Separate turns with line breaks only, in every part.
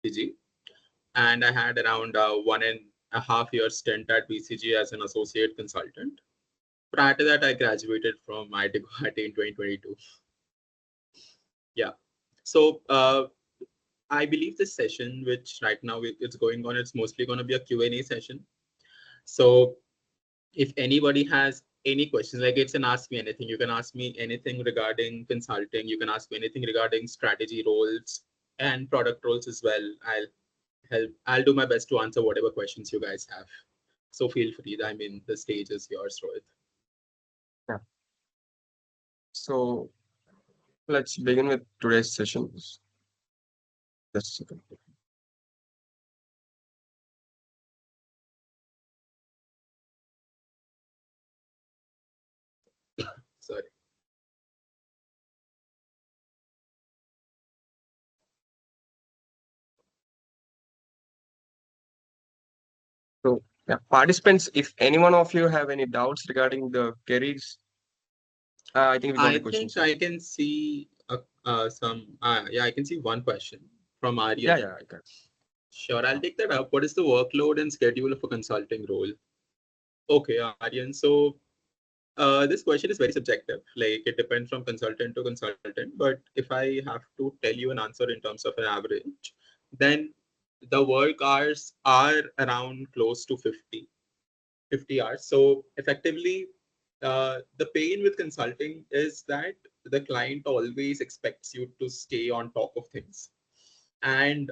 BCG, and I had around 1.5 year stint at BCG as an associate consultant. Prior to that, I graduated from IIT Guwahati in 2022. Yeah. So I believe this session, which right now it's going on, it's mostly going to be a Q&A session. So if anybody has any questions, like it's an ask me anything, you can ask me anything regarding consulting. You can ask me anything regarding strategy roles and product roles as well. I'll do my best to answer whatever questions you guys have. So feel free. I mean, the stage is yours, Rohit.
Yeah. So let's begin with today's session. Just a second.
Sorry.
So, yeah, participants, if any one of you have any doubts regarding the careers, I think we got
I
the
think
questions.
I can see yeah, I can see one question from
Yeah,
Aryan.
yeah, I can.
Sure, I'll take that up. What is the workload and schedule of a consulting role? Okay, Aryan. So this question is very subjective. Like it depends from consultant to consultant. But if I have to tell you an answer in terms of an average, then the work hours are around close to 50 hours. So effectively, the pain with consulting is that the client always expects you to stay on top of things, and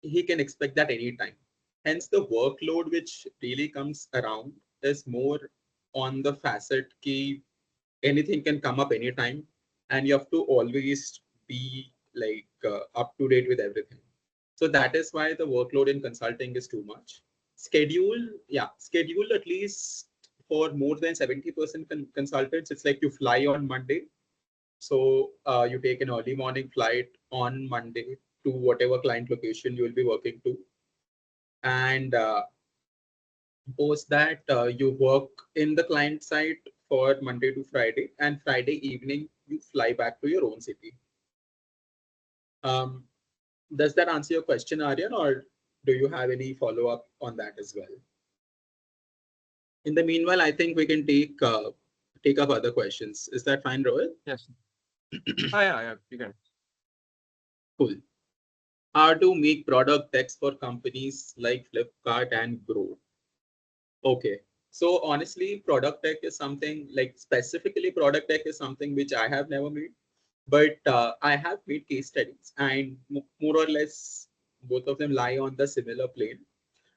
he can expect that anytime. Hence, the workload which really comes around is more on the facet key. Anything can come up anytime, and you have to always be like up to date with everything. So that is why the workload in consulting is too much. Schedule at least for more than 70% consultants. It's like you fly on Monday, so you take an early morning flight on Monday to whatever client location you will be working to, and post that you work in the client site for Monday to Friday, and Friday evening you fly back to your own city. Um, does that answer your question, Aryan, or do you have any follow up on that as well? In the meanwhile, I think we can take up other questions. Is that fine, Rohit?
Yes. Yeah, you can.
Cool. How to make product text for companies like Flipkart and Grow? Okay. So honestly, product tech is something like specifically product tech is something which I have never made, but I have made case studies, and more or less both of them lie on the similar plane.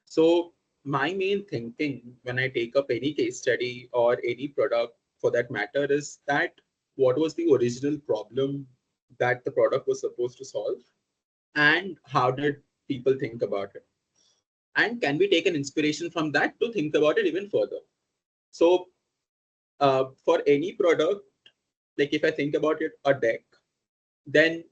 So my main thinking when I take up any case study or any product for that matter is that what was the original problem that the product was supposed to solve, and how did people think about it? And can we take an inspiration from that to think about it even further? So for any product, like if I think about it, a deck, then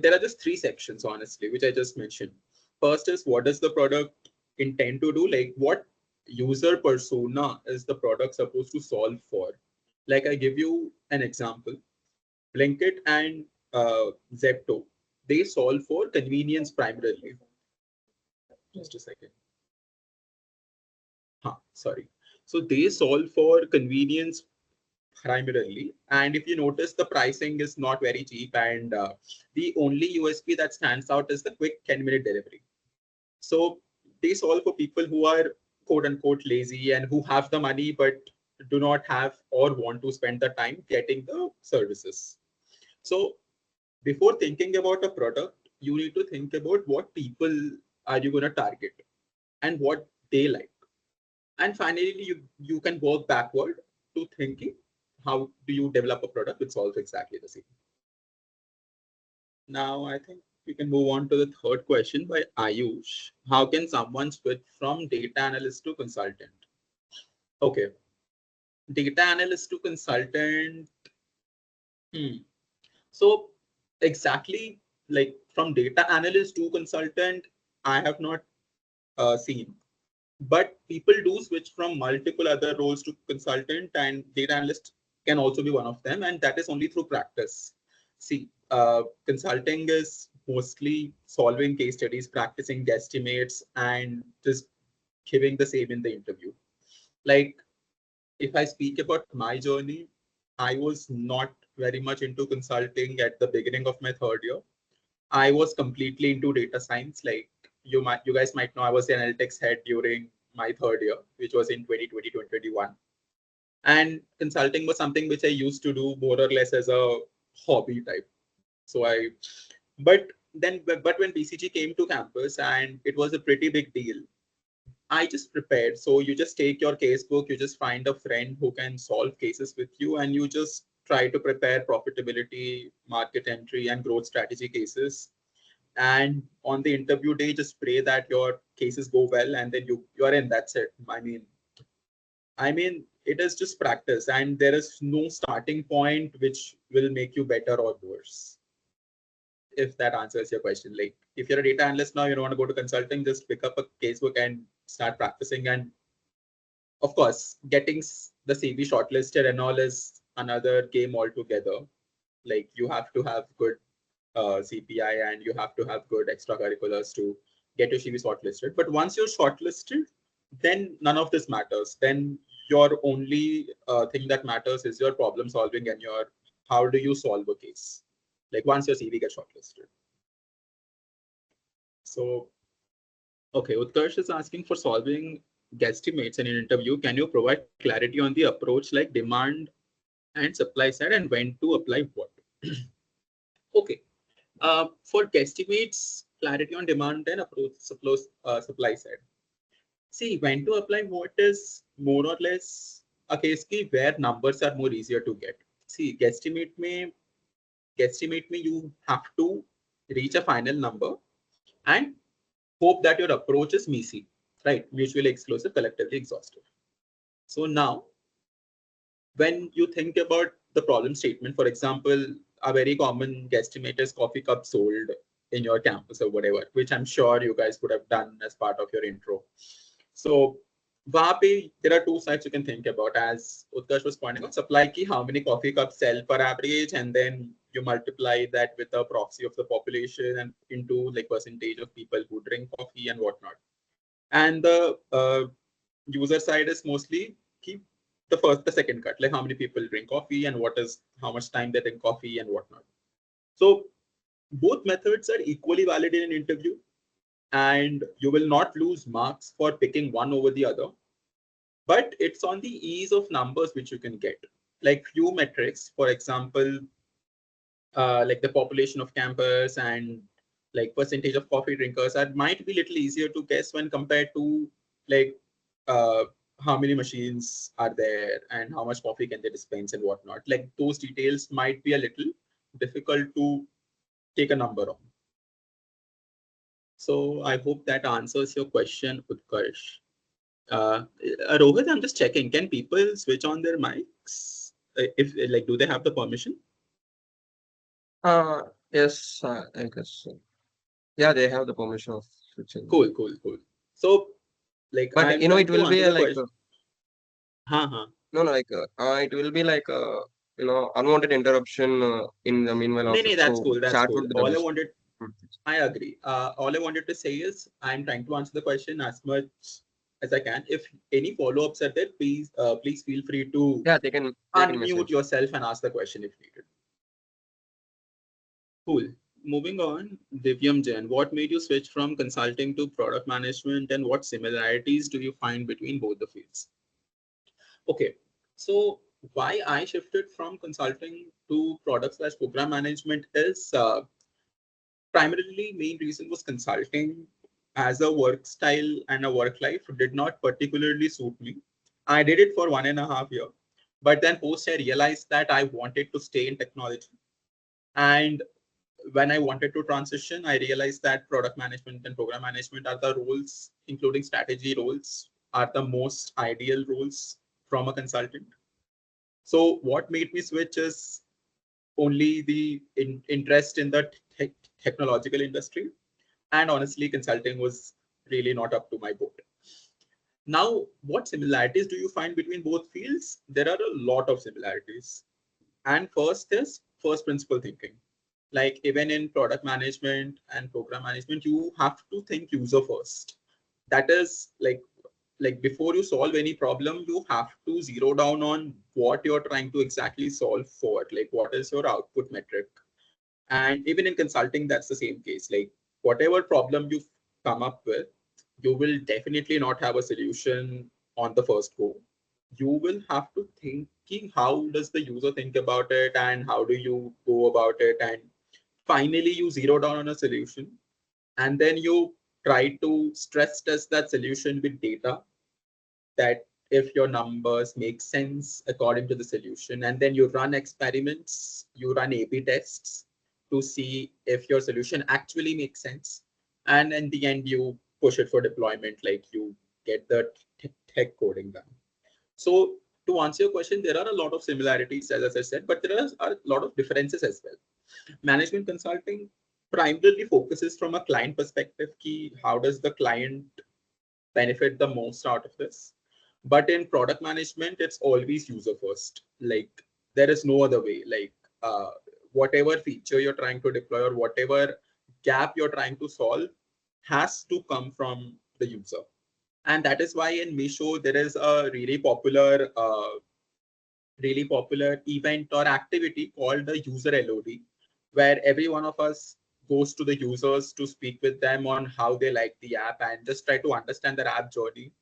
there are just three sections, honestly, which I just mentioned. First is what does the product intend to do? Like what user persona is the product supposed to solve for? Like I give you an example. Blinkit and Zepto, they solve for convenience primarily. Just a second. Sorry. So they solve for convenience primarily. And if you notice, the pricing is not very cheap, and the only USP that stands out is the quick 10-minute delivery. So they solve for people who are quote unquote lazy and who have the money but do not have or want to spend the time getting the services. So before thinking about a product, you need to think about what people are you going to target and what they like. And finally, you can work backward to thinking how do you develop a product which solves exactly the same. Now, I think we can move on to the third question by Ayush. How can someone switch from data analyst to consultant? Okay, data analyst to consultant. Hmm. So exactly like from data analyst to consultant, I have not seen. But people do switch from multiple other roles to consultant, and data analyst can also be one of them, and that is only through practice. See, consulting is mostly solving case studies, practicing guesstimates, and just giving the same in the interview. Like, if I speak about my journey, I was not very much into consulting at the beginning of my third year. I was completely into data science. Like, you guys might know, I was the analytics head during my third year, which was in 2020, 2021. And consulting was something which I used to do more or less as a hobby type. So but but when BCG came to campus and it was a pretty big deal, I just prepared. So you just take your casebook, you just find a friend who can solve cases with you, and you just try to prepare profitability, market entry, and growth strategy cases. And on the interview day, just pray that your cases go well, and then you're in. That's it. I mean, it is just practice, and there is no starting point which will make you better or worse. If that answers your question, like if you're a data analyst now, you don't want to go to consulting, just pick up a casebook and start practicing. And of course, getting the CV shortlisted and all is another game altogether. Like you have to have good CPI and you have to have good extracurriculars to get your CV shortlisted. But once you're shortlisted, then none of this matters. Then your only thing that matters is your problem solving and your how do you solve a case. Like once your CV gets shortlisted. So, okay, Utkarsh is asking for solving guesstimates in an interview. Can you provide clarity on the approach like demand and supply side and when to apply what? Okay. For guesstimates, clarity on demand and approach supply side. See, when to apply what is more or less a case key where numbers are more easier to get. See, guesstimate me, you have to reach a final number and hope that your approach is MECE, right? Mutually exclusive, collectively exhaustive. So now, when you think about the problem statement, for example, a very common guesstimate is coffee cup sold in your campus or whatever, which I'm sure you guys would have done as part of your intro. So there are two sides you can think about. As Utkarsh was pointing out, supply key, how many coffee cups sell per average, and then you multiply that with a proxy of the population and into like percentage of people who drink coffee and whatnot. And the user side is mostly keep the second cut, like how many people drink coffee and how much time they drink coffee and whatnot. So both methods are equally valid in an interview, and you will not lose marks for picking one over the other. But it's on the ease of numbers which you can get. Like few metrics, for example, like the population of campus and like percentage of coffee drinkers that might be little easier to guess when compared to like uh, how many machines are there and how much coffee can they dispense and whatnot. Like those details might be a little difficult to take a number on. So I hope that answers your question, Utkarsh. Rohit, I'm just checking. Can people switch on their mics? If like, do they have the permission?
Yes, I guess so. Yeah, they have the permission of switching.
Cool, cool, cool. So, like,
But
I'm
you know, it
trying to
will be
answer
a
the
like
question. Huh.
no, no, like it will be like you know, unwanted interruption in the meanwhile
No,
also.
no, that's
So
cool. That's
chat
cool.
would be the
All I
best.
wanted,
Mm.
I agree. All I wanted to say is I'm trying to answer the question as much as I can. If any follow-ups are there, please feel free to
Yeah, they can
unmute
message.
yourself and ask the question if needed. Cool. Moving on, Divyam Jain, what made you switch from consulting to product management and what similarities do you find between both the fields? Okay, so why I shifted from consulting to product/program management is primarily main reason was consulting as a work style and a work life did not particularly suit me. I did it for 1.5 years, but then post I realized that I wanted to stay in technology. And when I wanted to transition, I realized that product management and program management are the roles, including strategy roles, are the most ideal roles from a consultant. So what made me switch is only the interest in the technological industry. And honestly, consulting was really not up to my boat. Now, what similarities do you find between both fields? There are a lot of similarities. And first is first principle thinking. Like even in product management and program management, you have to think user first. That is like before you solve any problem, you have to zero down on what you're trying to exactly solve for. Like what is your output metric? And even in consulting, that's the same case. Like whatever problem you come up with, you will definitely not have a solution on the first go. You will have to thinking how does the user think about it and how do you go about it, and finally you zero down on a solution, and then you try to stress test that solution with data, that if your numbers make sense according to the solution, and then you run experiments, you run A/B tests to see if your solution actually makes sense, and in the end you push it for deployment, like you get the tech coding done. So to answer your question, there are a lot of similarities, as I said, but there are a lot of differences as well. Management consulting primarily focuses from a client perspective, key how does the client benefit the most out of this. But in product management, it's always user first. Like there is no other way. Like whatever feature you're trying to deploy or whatever gap you're trying to solve has to come from the user. And that is why in Meesho, there is a really popular event or activity called the user LOD, where every one of us goes to the users to speak with them on how they like the app and just try to understand their app journey.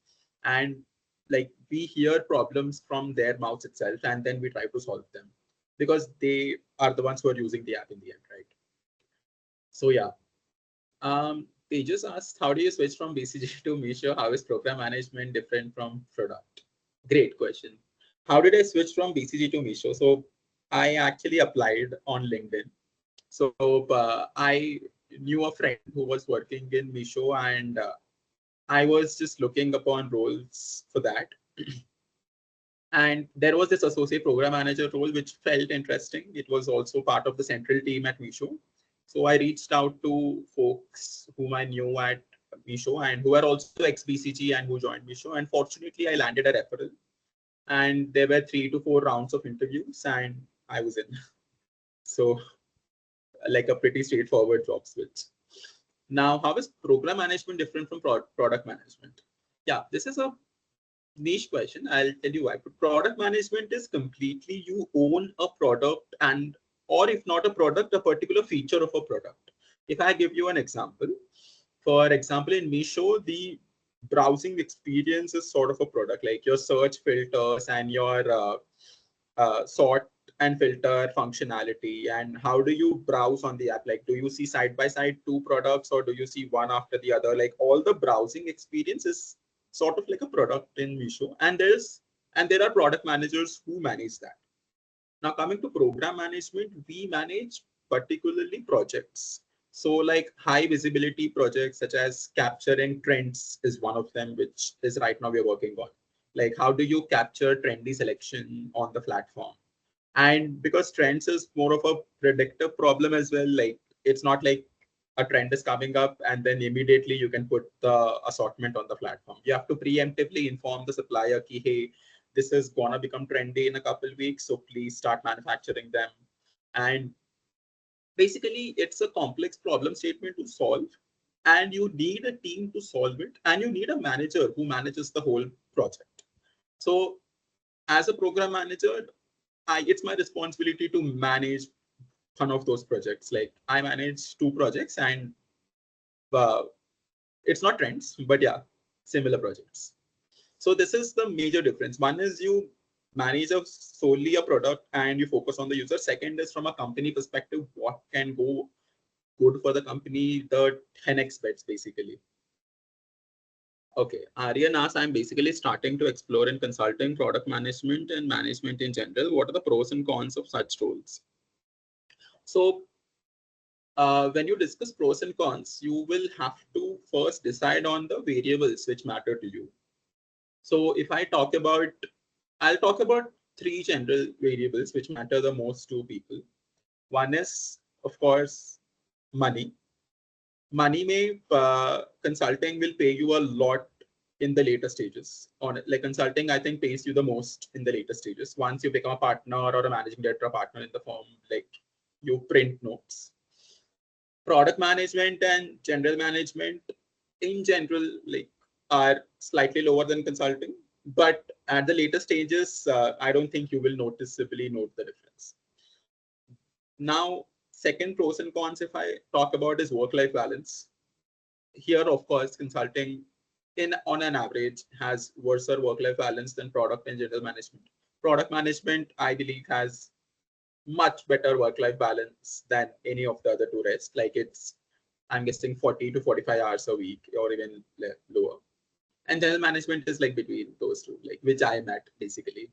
And like we hear problems from their mouths itself, and then we try to solve them because they are the ones who are using the app in the end, right? So yeah. They just asked, how do you switch from BCG to Meesho? How is program management different from product? Great question. How did I switch from BCG to Meesho? So I actually applied on LinkedIn. So I knew a friend who was working in Meesho, and I was just looking upon roles for that. And there was this associate program manager role, which felt interesting. It was also part of the central team at Meesho. So I reached out to folks whom I knew at Meesho and who are also ex-BCG and who joined Meesho. And fortunately, I landed a referral. And there were 3 to 4 rounds of interviews, and I was in. So like a pretty straightforward job switch. Now, how is program management different from product management? Yeah, this is a niche question. I'll tell you why. But product management is completely you own a product, and or if not a product, a particular feature of a product. If I give you an example, for example, in Meesho, the browsing experience is sort of a product, like your search filters and your sort and filter functionality, and how do you browse on the app? Like, do you see side by side two products or do you see one after the other? Like all the browsing experience is sort of like a product in Meesho, and there are product managers who manage that. Now coming to program management, we manage particularly projects. So like high visibility projects such as capturing trends is one of them, which is right now we're working on. Like how do you capture trendy selection on the platform? And because trends is more of a predictive problem as well, like it's not like a trend is coming up and then immediately you can put the assortment on the platform. You have to preemptively inform the supplier ki, hey, this is gonna become trendy in a couple of weeks, so please start manufacturing them. And basically it's a complex problem statement to solve, and you need a team to solve it, and you need a manager who manages the whole project. So as a program manager, it's my responsibility to manage one of those projects. Like I manage 2 projects, and uh, it's not trends, but yeah, similar projects. So this is the major difference. One is you manage solely a product and you focus on the user. Second is from a company perspective, what can go good for the company, the 10x bets basically. Okay, Aryan asks, I'm basically starting to explore in consulting, product management, and management in general. What are the pros and cons of such roles? So when you discuss pros and cons, you will have to first decide on the variables which matter to you. So if I'll talk about 3 general variables which matter the most to people. One is, of course, money. Money may consulting will pay you a lot in the later stages. On it, like consulting, I think pays you the most in the later stages. Once you become a partner or a managing director, a partner in the firm, like you print notes. Product management and general management in general like are slightly lower than consulting, but at the later stages, I don't think you will noticeably note the difference. Now, second pros and cons, if I talk about, is work-life balance. Here, of course, consulting in on an average has worse work-life balance than product and general management. Product management, I believe, has much better work-life balance than any of the other two rest. Like it's, I'm guessing 40 to 45 hours a week or even lower. And general management is like between those two, like which I'm at basically.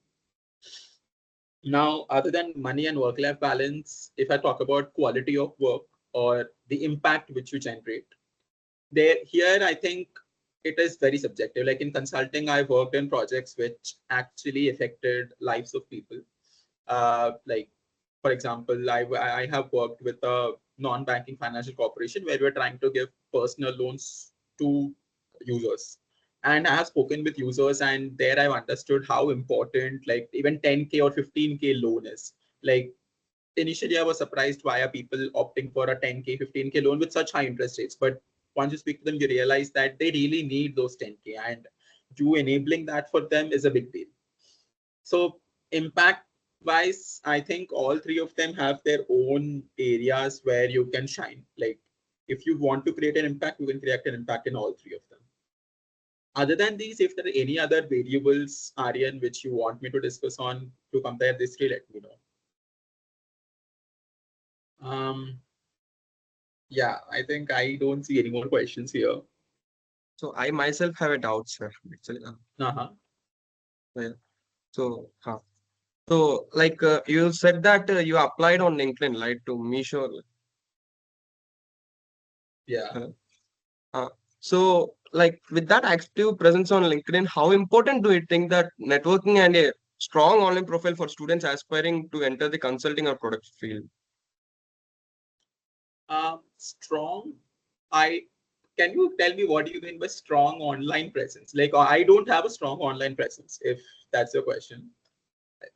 Now, other than money and work-life balance, if I talk about quality of work or the impact which you generate, there here I think it is very subjective. Like in consulting, I worked in projects which actually affected lives of people. Like for example, I have worked with a non-banking financial corporation where we're trying to give personal loans to users. And I have spoken with users, and there I've understood how important like even 10K or 15K loan is. Like initially I was surprised why are people opting for a 10K, 15K loan with such high interest rates. But once you speak to them, you realize that they really need those 10K, and you enabling that for them is a big deal. So impact wise, I think all three of them have their own areas where you can shine. Like if you want to create an impact, you can create an impact in all three of them. Other than these, if there are any other variables, Aryan, which you want me to discuss on to compare this three, let me know. Yeah, I think I don't see any more questions here.
So I myself have a doubt, sir. Actually,
Uh-huh.
yeah. So, so like you said that you applied on LinkedIn, right, to Meesho.
Yeah.
Uh, uh, so, like with that active presence on LinkedIn, how important do you think that networking and a strong online profile for students aspiring to enter the consulting or product field?
Strong. I Can you tell me what do you mean by strong online presence? Like I don't have a strong online presence, if that's your question.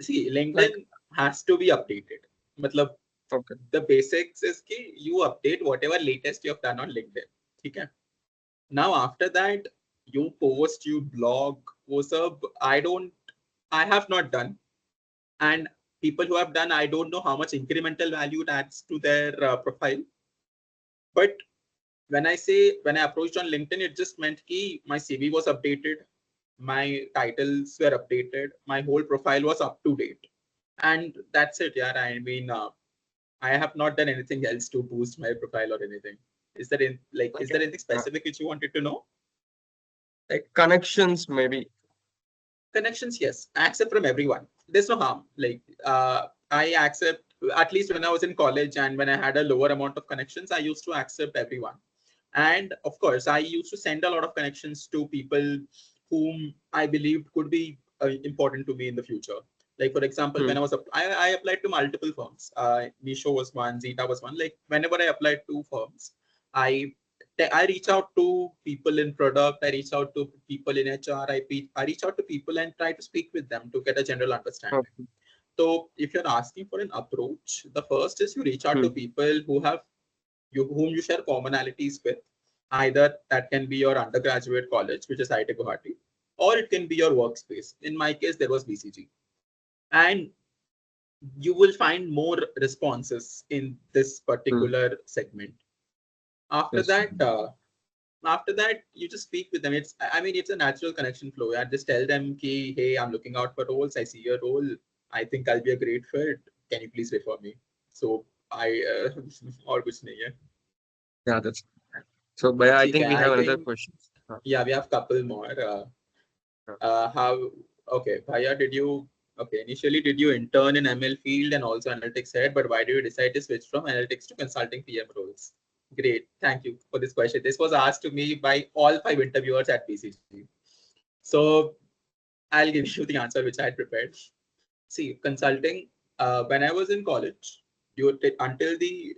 See,
Like,
LinkedIn has to be updated. Matlab,
okay,
the basics is ki you update whatever latest you have done on LinkedIn. Okay. Now after that, you post, you blog, post up. I have not done. And people who have done, I don't know how much incremental value it adds to their profile. But when I approached on LinkedIn, it just meant ki my CV was updated, my titles were updated, my whole profile was up to date, and that's it. Yeah, I mean, I have not done anything else to boost my profile or anything. Is
okay.
there anything specific which you wanted to know?
Like connections, maybe.
Connections, yes, I accept from everyone. There's no harm. Like I accept, at least when I was in college and when I had a lower amount of connections, I used to accept everyone. And of course, I used to send a lot of connections to people whom I believed could be important to me in the future. Like for example, when
Hmm.
I applied to multiple firms. Meesho was one, Zeta was one. Like whenever I applied to firms, I I reach out to people in product, I reach out to people in HR, I reach out to people and try to speak with them to get a general understanding.
Okay.
So if you're asking for an approach, the first is you reach out to
Hmm.
people whom you share commonalities with. Either that can be your undergraduate college, which is IIT Guwahati, or it can be your workspace. In my case, there was BCG. And you will find more responses in this
Hmm.
particular segment. After
Yes.
that, you just speak with them. I mean, it's a natural connection flow. I just tell them, ki, hey, I'm looking out for roles. I see your role. I think I'll be a great fit. Can you please refer me? So और कुछ नहीं है.
Yeah, that's so. But I
ठीक
think
है.
we
I
have another
think
question.
yeah, we have couple more.
Yeah.
How? Okay, Bhaiya, did you? Okay, initially did you intern in ML field and also analytics head, but why did you decide to switch from analytics to consulting PM roles? Great, thank you for this question. This was asked to me by all 5 interviewers at BCG. So I'll give you the answer which I had prepared. See, consulting. When I was in college, until the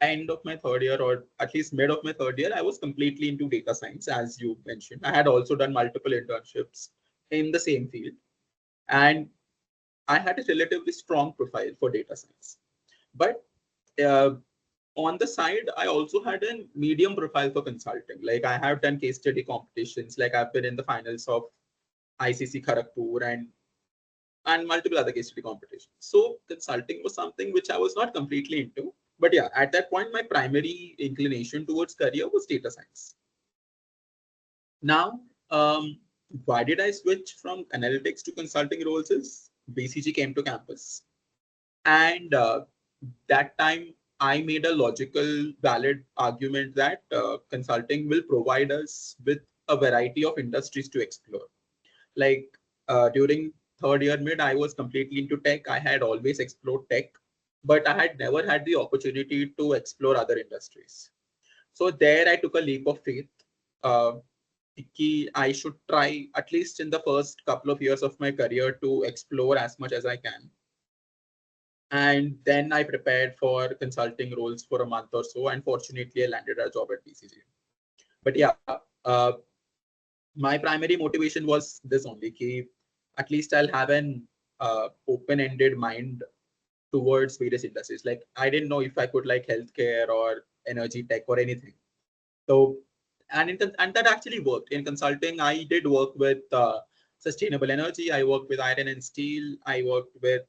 end of my third year, or at least mid of my third year, I was completely into data science, as you mentioned. I had also done multiple internships in the same field, and I had a relatively strong profile for data science. But uh, on the side, I also had a medium profile for consulting. Like I have done case study competitions. Like I've been in the finals of ICC Kharagpur and multiple other case study competitions. So consulting was something which I was not completely into. But yeah, at that point, my primary inclination towards career was data science. Now, why did I switch from analytics to consulting roles? Is BCG came to campus, and that time I made a logical, valid argument that consulting will provide us with a variety of industries to explore. Like during third year mid, I was completely into tech. I had always explored tech, but I had never had the opportunity to explore other industries. So there I took a leap of faith. Uh, I should try, at least in the first couple of years of my career, to explore as much as I can. And then I prepared for consulting roles for a month or so. And fortunately, I landed a job at BCG. But yeah, my primary motivation was this only, ki at least I'll have an open-ended mind towards various industries. Like I didn't know if I could like healthcare or energy tech or anything. So, and that actually worked. In consulting, I did work with sustainable energy. I worked with iron and steel. I worked with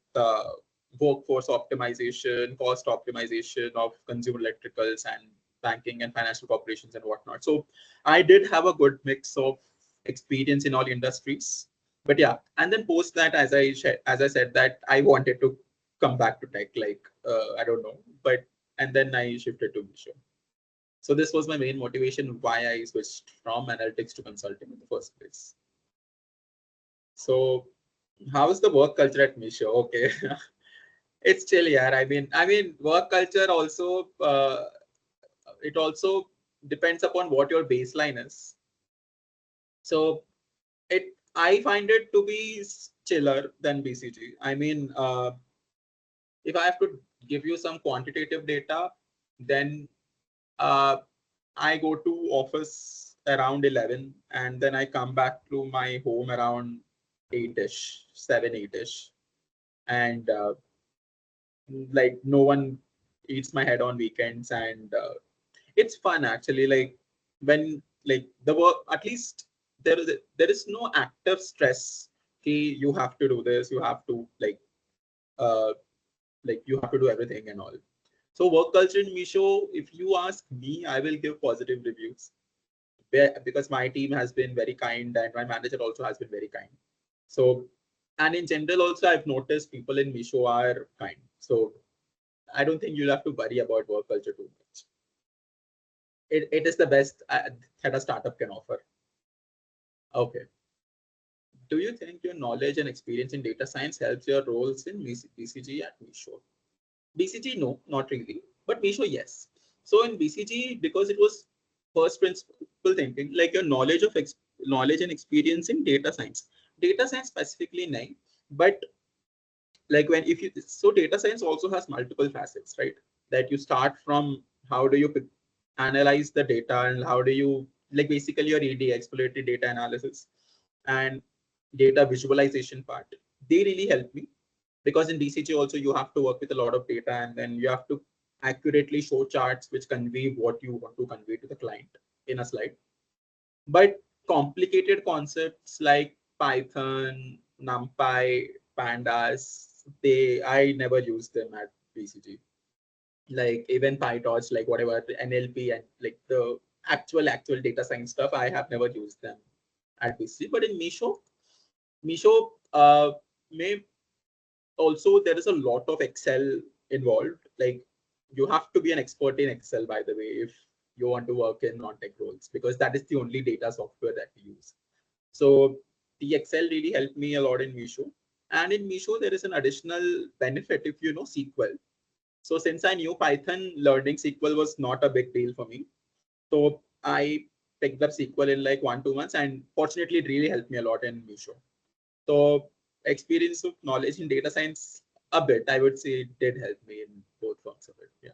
workforce optimization, cost optimization of consumer electricals and banking and financial corporations and whatnot. So I did have a good mix of experience in all industries. But yeah, and then post that, as I said that I wanted to come back to tech. Like I don't know, but and then I shifted to Meesho. So this was my main motivation why I switched from analytics to consulting in the first place. So how is the work culture at Meesho? Okay. It's chill, yeah. I mean, work culture also it also depends upon what your baseline is. So I find it to be chiller than BCG. I mean, if I have to give you some quantitative data, then uh, I go to office around 11 and then I come back to my home around 8ish, 7, 8ish. And like no one eats my head on weekends. And it's fun actually. Like when like the work, at least there is no active stress. Okay, you have to do this, you have to uh, you have to do everything and all. So work culture in Meesho, if you ask me, I will give positive reviews because my team has been very kind and my manager also has been very kind. So, and in general also, I've noticed people in Meesho are kind. So I don't think you'll have to worry about work culture too much. It is the best that a startup can offer. Okay. Do you think your knowledge and experience in data science helps your roles in BCG at Meesho? BCG, no, not really. But Meesho, yes. So in BCG, because it was first principle thinking, like your knowledge of knowledge and experience in data science specifically, nine. But like when if you so data science also has multiple facets, right? That you start from how do you analyze the data and how do you like basically your ED exploratory data analysis and data visualization part. They really help me because in BCG also you have to work with a lot of data and then you have to accurately show charts which convey what you want to convey to the client in a slide. But complicated concepts like Python, NumPy, Pandas, I never used them at BCG. Like even PyTorch, like whatever the NLP and like the actual data science stuff, I have never used them at BCG. But in Meesho may also there is a lot of Excel involved. Like you have to be an expert in Excel, by the way, if you want to work in non-tech roles, because that is the only data software that we use. So the Excel really helped me a lot in Meesho. And in Meesho, there is an additional benefit if you know SQL. So since I knew Python, learning SQL was not a big deal for me. So I picked up SQL in like 1, 2 months, and fortunately, it really helped me a lot in Meesho. So experience of knowledge in data science a bit, I would say it did help me in both forms of it. Yeah.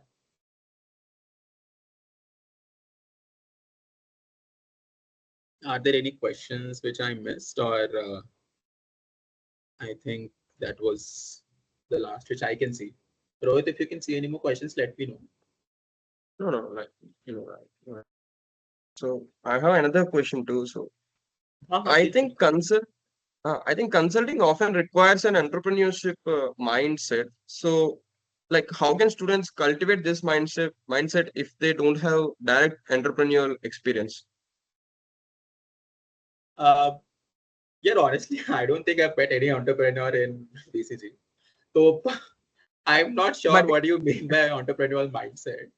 Are there any questions which I missed or I think that was the last which I can see. Rohit, if you can see any more questions, let me know.
No, no, like right. Right. So I have another question too. So
Uh-huh,
I
please, please.
think I think consulting often requires an entrepreneurship mindset. So, like, how can students cultivate this mindset if they don't have direct entrepreneurial experience?
Uh, yeah, honestly, I don't think I've met any entrepreneur in BCG. So I'm not sure
But
what you mean by entrepreneurial mindset.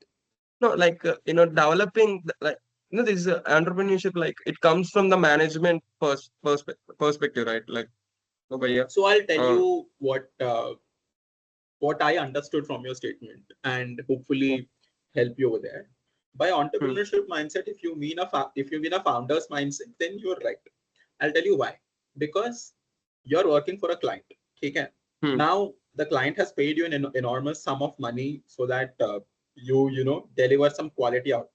no, like developing this entrepreneurship, like it comes from the management perspective, right? Like, oh, but yeah,
So I'll tell
uh,
you what I understood from your statement and hopefully help you over there. By
hmm,
entrepreneurship mindset, if you mean a founder's mindset, then you're right. I'll tell you why. Because you're working for a client. Okay?
hmm,
Now the client has paid you an enormous sum of money so that you deliver some quality output.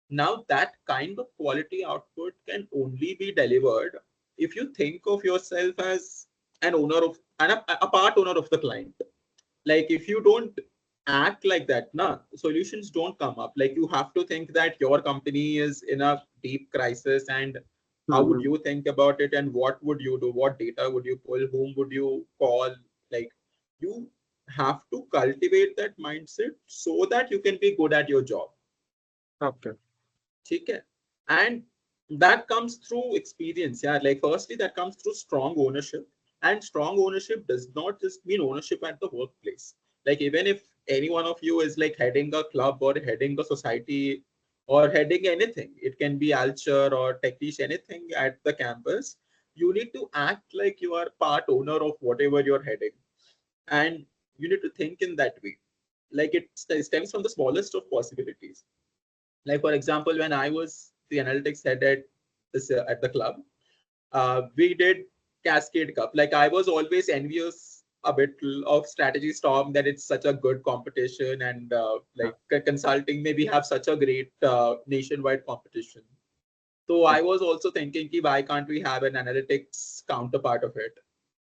Now that kind of quality output can only be delivered if you think of yourself as an owner of a part owner of the client. Like if you don't act like that, nah, solutions don't come up. Like you have to think that your company is in a deep crisis, and
hmm,
how would
hmm.
you think about it, and what would you do, what data would you pull, whom would you call. Like you have to cultivate that mindset so that you can be good at your job.
Okay.
ठीक है? And that comes through experience. Yeah, like firstly that comes through strong ownership, and strong ownership does not just mean ownership at the workplace. Like even if any one of you is like heading a club or heading a society or heading anything, it can be alture or techish, anything at the campus, you need to act like you are part owner of whatever you're heading, and you need to think in that way. Like it stems from the smallest of possibilities. Like for example, when I was the analytics head at the club, we did Cascade Cup. Like I was always envious a bit of Strategy Storm, that it's such a good competition, and like consulting maybe have such a great nationwide competition. So I was also thinking, ki, why can't we have an analytics counterpart of it?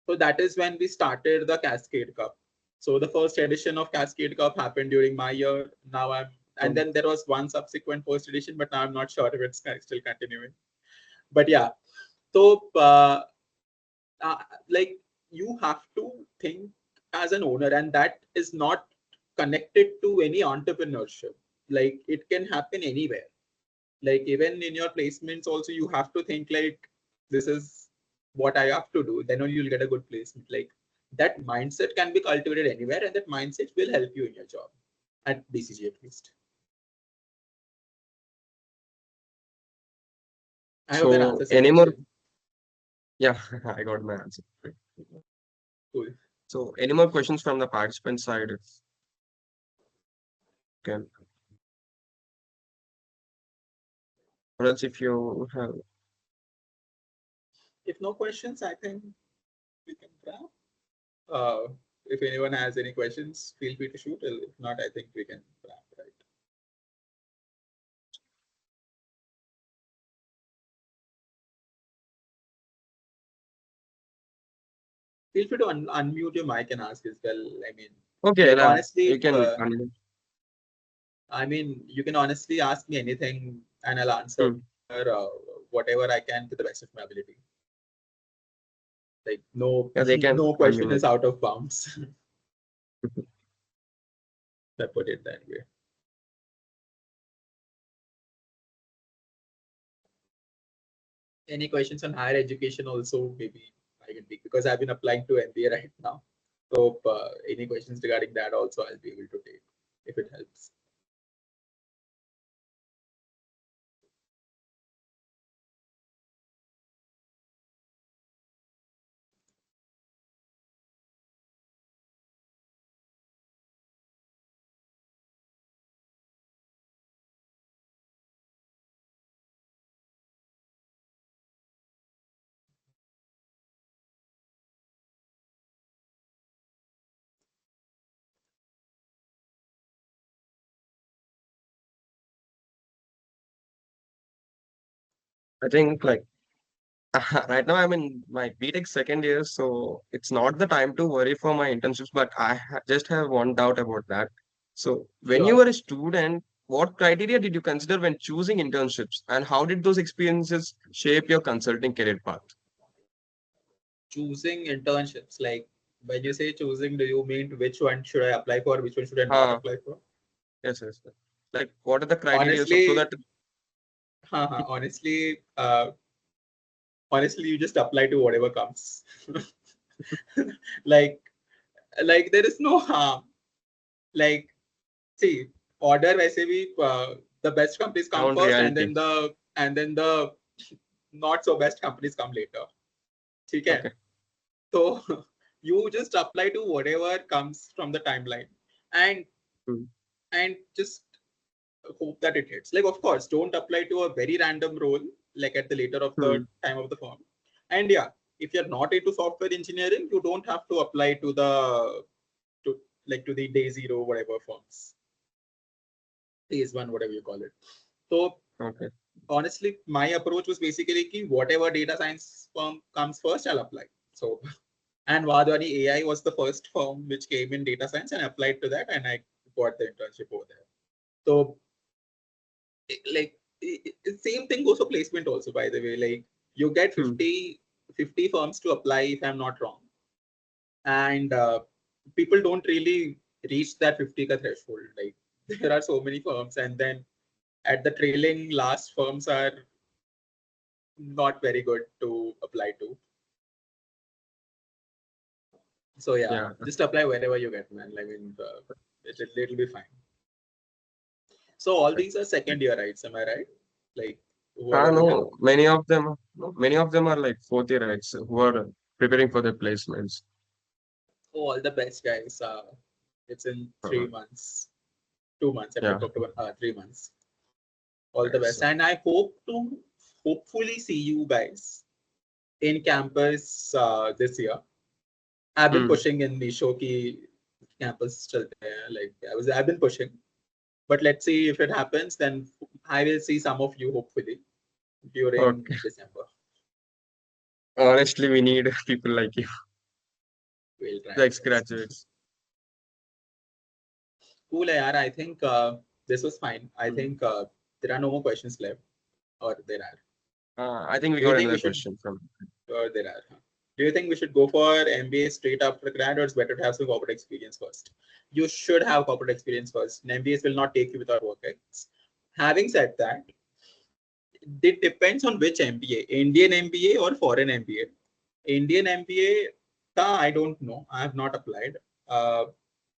So that is when we started the Cascade Cup. So the first edition of Cascade Cup happened during my year. And
Um,
then there was one subsequent post edition, but now I'm not sure if it's still continuing. But yeah, so uh, like you have to think as an owner, and that is not connected to any entrepreneurship. Like it can happen anywhere. Like even in your placements also, you have to think like, this is what I have to do, then only you'll get a good placement. Like that mindset can be cultivated anywhere, and that mindset will help you in your job at BCG at least. I hope that
so
answers your
any more?
question.
Yeah, I got my answer.
Cool.
So any more questions from the participant side? Okay. Or else if you have,
If no questions, I think we can wrap. uh, if anyone has any questions, feel free to shoot. If not, I think we can wrap, right? Feel free to unmute your mic and ask as well. I mean,
okay,
like
then
honestly,
you can.
I mean, you can honestly ask me anything and I'll answer
Hmm.
whatever I can to the best of my ability. Like no,
Yeah, they can
no question
unmute.
is out of bounds. I put it that way. Any questions on higher education also? Maybe I can take, because I've been applying to MBA right now. So any questions regarding that also I'll be able to take if it helps.
I think like right now I'm in my B.Tech second year, so it's not the time to worry for my internships. But just have one doubt about that. So when you
Sure.
were a student, what criteria did you consider when choosing internships, and how did those experiences shape your consulting career path?
Choosing internships, like when you say choosing, do you mean which one should I apply for, which one should I not
Uh,
apply for?
yes. Like, what are the criteria so
Honestly,
that
honestly, honestly, you just apply to whatever comes. like, there is no harm. Like, see, order वैसे भी the best companies come
around
first,
reality?
and then the not so best companies come later. ठीक है?
Okay.
So you just apply to whatever comes from the timeline, and
Hmm.
just hope that it hits. Like, of course, don't apply to a very random role, like at the later of
Hmm.
the time of the firm. And yeah, if you're not into software engineering, you don't have to apply to the day zero, whatever firms, phase one, whatever you call it. So
Okay.
honestly, my approach was basically ki whatever data science firm comes first, I'll apply. So, and Vadwani AI was the first firm which came in data science, and I applied to that, and I got the internship over there. So like same thing goes for placement also, by the way. Like, you get
Hmm.
50 firms to apply, if I'm not wrong, and people don't really reach that 50 ka threshold. Like, there are so many firms, and then at the trailing last firms are not very good to apply to. So yeah,
Yeah.
just apply wherever you get, man. I mean, it'll be fine. So all these are second year, right? Am I right? Like, whoever you get.
No, many of them are like fourth year rights who are preparing for their placements.
Oh, all the best guys. It's in
Uh,
3 months, 2 months,
yeah.
September, October, 3 months. All the
Yes.
best, and I hope to hopefully see you guys in campus this year. I've been
Hmm.
pushing in Meesho ki campus chalte hain. Like, I've been pushing, but let's see if it happens. Then I will see some of you hopefully during
Okay.
December.
Honestly, we need people like you,
We'll try
the
our best.
ex-graduates.
Cool, yaar. I think this was fine. I
Hmm.
think there are no more questions left, or there are.
I think we
Do you
got
think we
another
should?
question from.
Or there are. Huh? Do you think we should go for MBA straight after grad, or it's better to have some corporate experience first? You should have corporate experience first. MBAs will not take you without work ethics. Having said that, it depends on which MBA, Indian MBA or foreign MBA. Indian MBA, I don't know. I have not applied.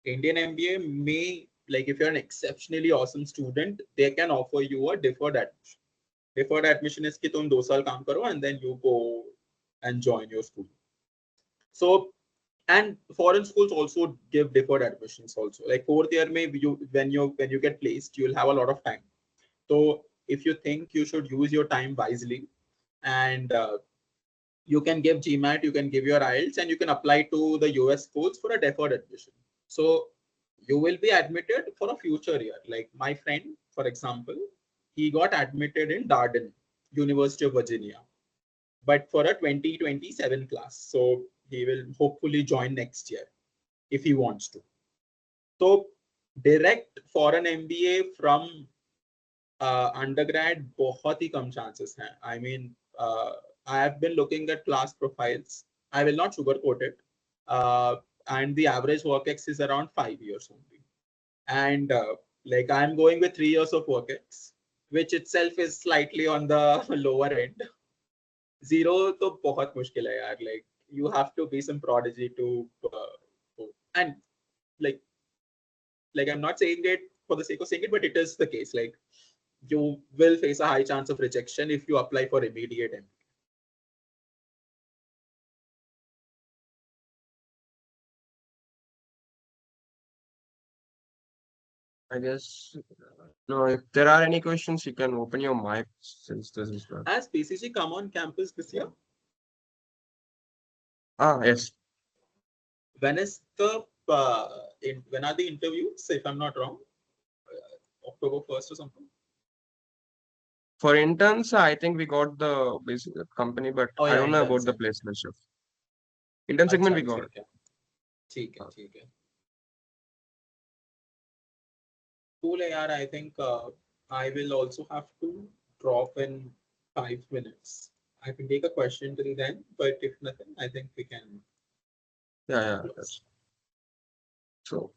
Indian MBA may, like, if you're an exceptionally awesome student, they can offer you a deferred admission. Deferred admission is कि तुम 2 साल काम करो and then you go and join your school. So, and foreign schools also give deferred admissions also. Like fourth year, maybe when you get placed, you'll have a lot of time. So if you think you should use your time wisely, and you can give GMAT, you can give your IELTS, and you can apply to the US schools for a deferred admission. So you will be admitted for a future year. Like my friend, for example, he got admitted in Darden, University of Virginia, but for a 2027 class. So he will hopefully join next year if he wants to. So direct foreign MBA from undergrad बहुत ही कम chances हैं. I mean, I have been looking at class profiles. I will not sugarcoat it. Uh, and the average work ex is around 5 years only. And like I'm going with 3 years of work ex, which itself is slightly on the lower end. Zero तो बहुत मुश्किल है यार. Like, you have to be some prodigy to and like I'm not saying it for the sake of saying it, but it is the case. Like, you will face a high chance of rejection if you apply for immediate MBA.
I guess no. If there are any questions, you can open your mic since this is done.
Has BCG come on campus this year?
Yes.
When is the when are the interviews? If I'm not wrong, October 1st or something.
For interns, I think we got the basic company, but
Oh
I
yeah,
don't know about
interns.
the
Yeah.
placement stuff. Intern segment
अच्छा
we got.
ठीक है ठीक है
Uh,
ठीक है. Cool, yaar. I think I will also have to drop in 5 minutes. I can take a question till then, but if nothing, I think we can
Yeah,
close.
so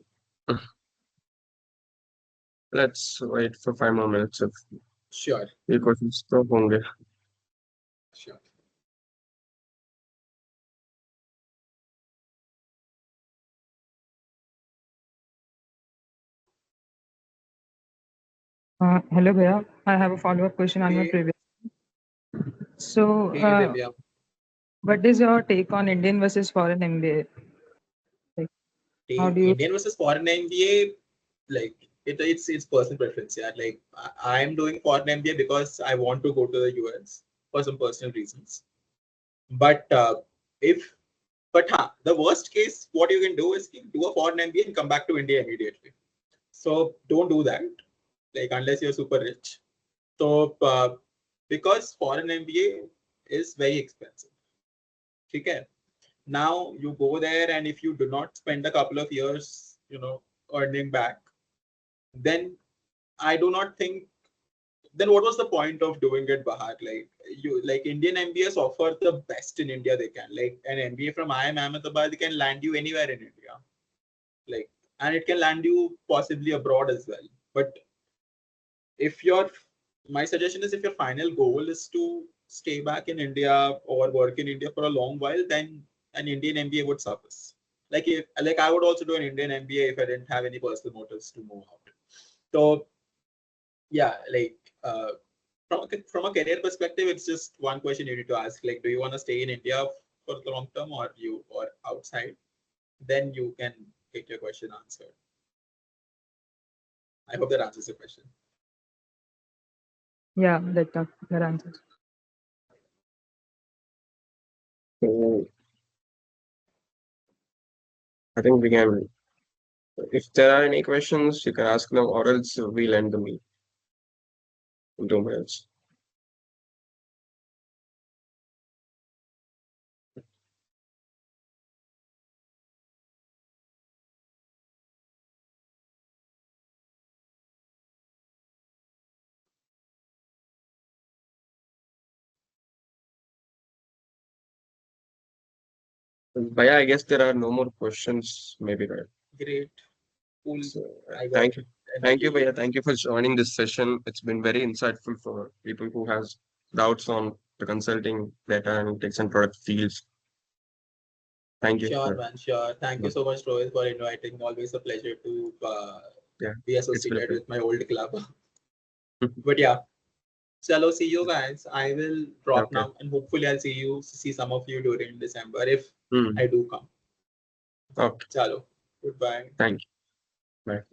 let's wait for 5 more minutes if
Sure,
ये questions तो होंगे.
sure.
Hello, Bhaiya. I have a follow-up question on your
Hey,
previous. So,
hey, Divya.
what is your take on Indian versus foreign MBA? Like, how do you?
Indian versus foreign MBA, like it's personal preference. Yeah, like I'm doing foreign MBA because I want to go to the US for some personal reasons. But if the worst case, what you can do is do a foreign MBA and come back to India immediately. So don't do that, like unless you're super rich. So because foreign MBA is very expensive. Okay. Now you go there, and if you do not spend a couple of years, earning back, then I do not think. Then what was the point of doing it, Bahar? Like Indian MBAs offer the best in India they can. Like an MBA from IIM Ahmedabad can land you anywhere in India. Like, and it can land you possibly abroad as well. But if your my suggestion is, if your final goal is to stay back in India or work in India for a long while, then an Indian MBA would suffice. Like I would also do an Indian MBA if I didn't have any personal motives to move out. So yeah, like from a career perspective, it's just one question you need to ask: like, do you want to stay in India for the long term, or outside? Then you can get your question answered. I hope that answers your question.
Yeah, that answers.
So I think we can. If there are any questions, you can ask them, or else we'll end the meet in 2 minutes. But yeah, I guess there are no more questions. Maybe, right?
Great, cool.
So
I got
thank you. Thank you,
energy.
Bhaiya. Thank you for joining this session. It's been very insightful for people who has doubts on the consulting, data analytics, and product fields. Thank you
Sure,
for
man. Sure. Thank you so much, Rohit, for inviting. Always a pleasure to
yeah,
be
it's been a
associated
pleasure.
with my old club. But yeah, chalo, see you guys. I will drop
Okay.
now, and hopefully I'll see some of you during December if
Hmm.
I do come.
Okay.
Chalo. Goodbye.
Thank you. Bye.